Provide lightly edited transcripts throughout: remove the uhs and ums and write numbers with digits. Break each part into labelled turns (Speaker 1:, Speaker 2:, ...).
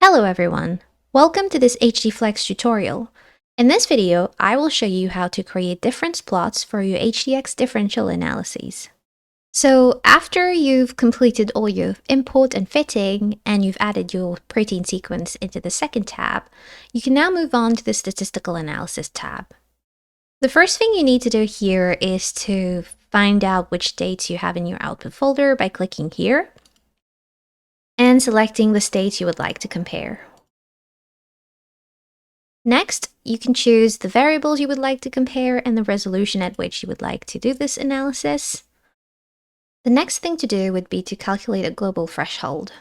Speaker 1: Hello everyone! Welcome to this HDfleX tutorial. In this video, I will show you how to create difference plots for your HDX differential analyses. So after you've completed all your import and fitting, and you've added your protein sequence into the second tab, you can now move on to the statistical analysis tab. The first thing you need to do here is to find out which states you have in your output folder by clicking here and selecting the states you would like to compare. Next, you can choose the variables you would like to compare and the resolution at which you would like to do this analysis. The next thing to do would be to calculate a global threshold.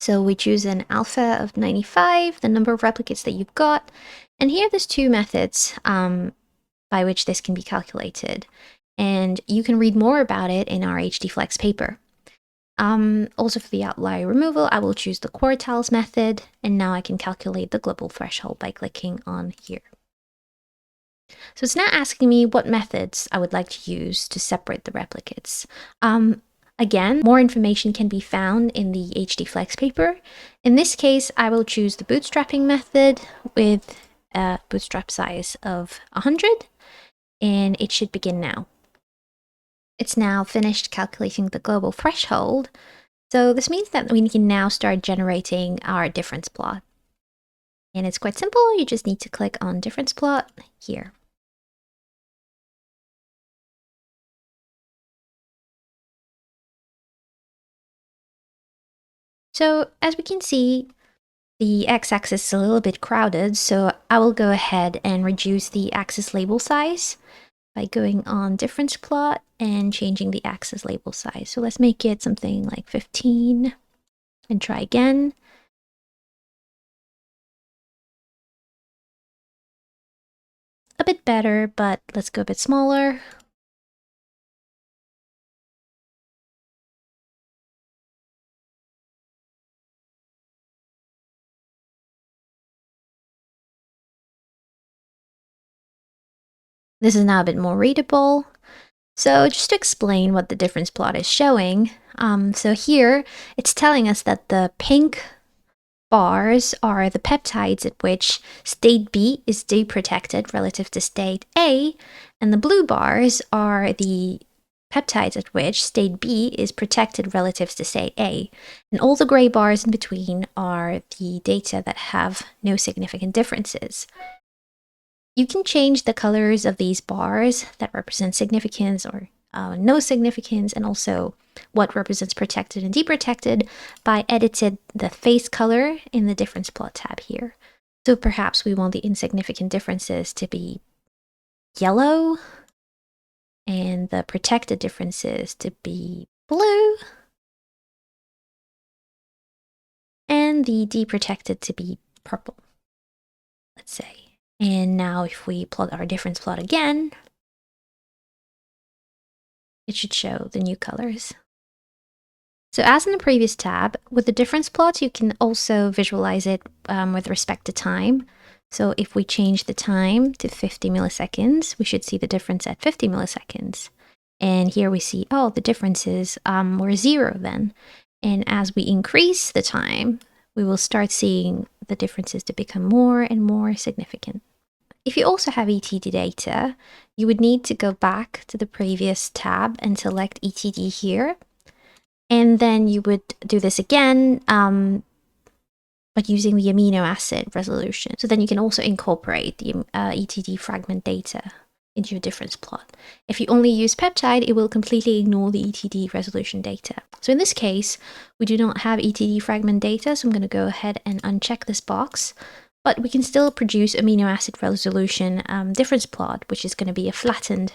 Speaker 1: So we choose an alpha of 95, the number of replicates that you've got, and here there's two methods by which this can be calculated. And you can read more about it in our HDfleX paper. Also for the outlier removal, I will choose the quartiles method, and now I can calculate the global threshold by clicking on here. So it's now asking me what methods I would like to use to separate the replicates. Again, more information can be found in the HDfleX paper. In this case, I will choose the bootstrapping method with a bootstrap size of 100, and it should begin now. It's now finished calculating the global threshold, so this means that we can now start generating our difference plot. And it's quite simple, you just need to click on difference plot here. So as we can see, the x-axis is a little bit crowded, so I will go ahead and reduce the axis label size by going on difference plot and changing the axis label size. So let's make it something like 15 and try again. A bit better, but let's go a bit smaller. This is now a bit more readable. So just to explain what the difference plot is showing, so here it's telling us that the pink bars are the peptides at which state B is deprotected relative to state A, and the blue bars are the peptides at which state B is protected relative to state A, and all the gray bars in between are the data that have no significant differences. You can change the colors of these bars that represent significance or no significance, and also what represents protected and deprotected by editing the face color in the difference plot tab here. So perhaps we want the insignificant differences to be yellow and the protected differences to be blue and the deprotected to be purple, let's say. And now if we plot our difference plot again, it should show the new colors. So as in the previous tab, with the difference plots, you can also visualize it with respect to time. So if we change the time to 50 milliseconds, we should see the difference at 50 milliseconds. And here we see, oh, the differences were 0 then. And as we increase the time, we will start seeing the differences to become more and more significant. If you also have ETD data, you would need to go back to the previous tab and select ETD here. And then you would do this again, but using the amino acid resolution. So then you can also incorporate the ETD fragment data into your difference plot. If you only use peptide, it will completely ignore the ETD resolution data. So in this case, we do not have ETD fragment data, so I'm going to go ahead and uncheck this box. But we can still produce amino acid resolution difference plot, which is going to be a flattened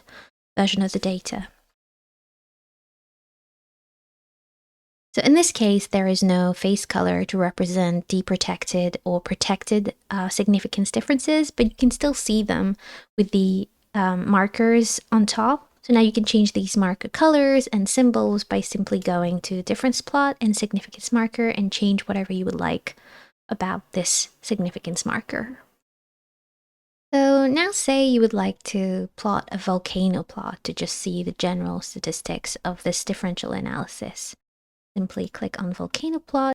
Speaker 1: version of the data. So in this case, there is no face color to represent deprotected or protected significance differences, but you can still see them with the markers on top. So now you can change these marker colors and symbols by simply going to difference plot and significance marker and change whatever you would like about this significance marker. So now say you would like to plot a volcano plot to just see the general statistics of this differential analysis. Simply click on volcano plot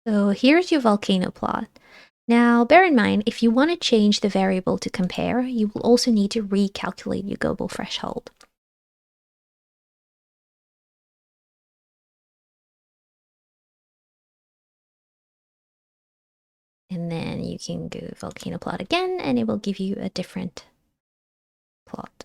Speaker 1: So here's your volcano plot. Now, bear in mind, if you want to change the variable to compare, you will also need to recalculate your global threshold. And then you can go volcano plot again, and it will give you a different plot.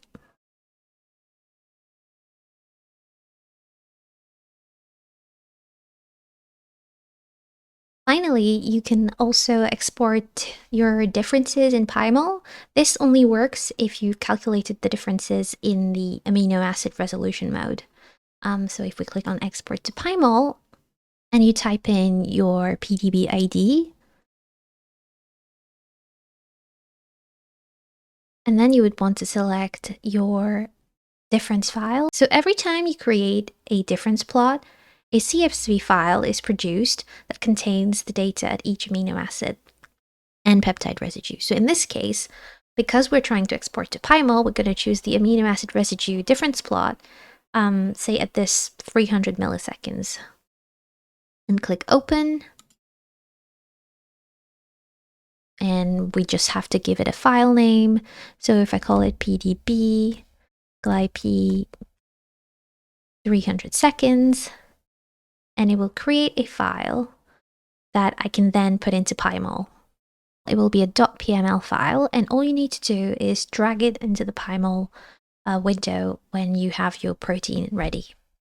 Speaker 1: Finally, you can also export your differences in PyMol. This only works if you've calculated the differences in the amino acid resolution mode. So if we click on export to PyMol and you type in your PDB ID, and then you would want to select your difference file. So every time you create a difference plot, a CSV file is produced that contains the data at each amino acid and peptide residue. So in this case, because we're trying to export to PyMol, we're going to choose the amino acid residue difference plot, say at this 300 milliseconds, and click open. And we just have to give it a file name. So if I call it PDB, glyp 300 seconds, and it will create a file that I can then put into PyMol. It will be a .pml file, and all you need to do is drag it into the PyMol window when you have your protein ready.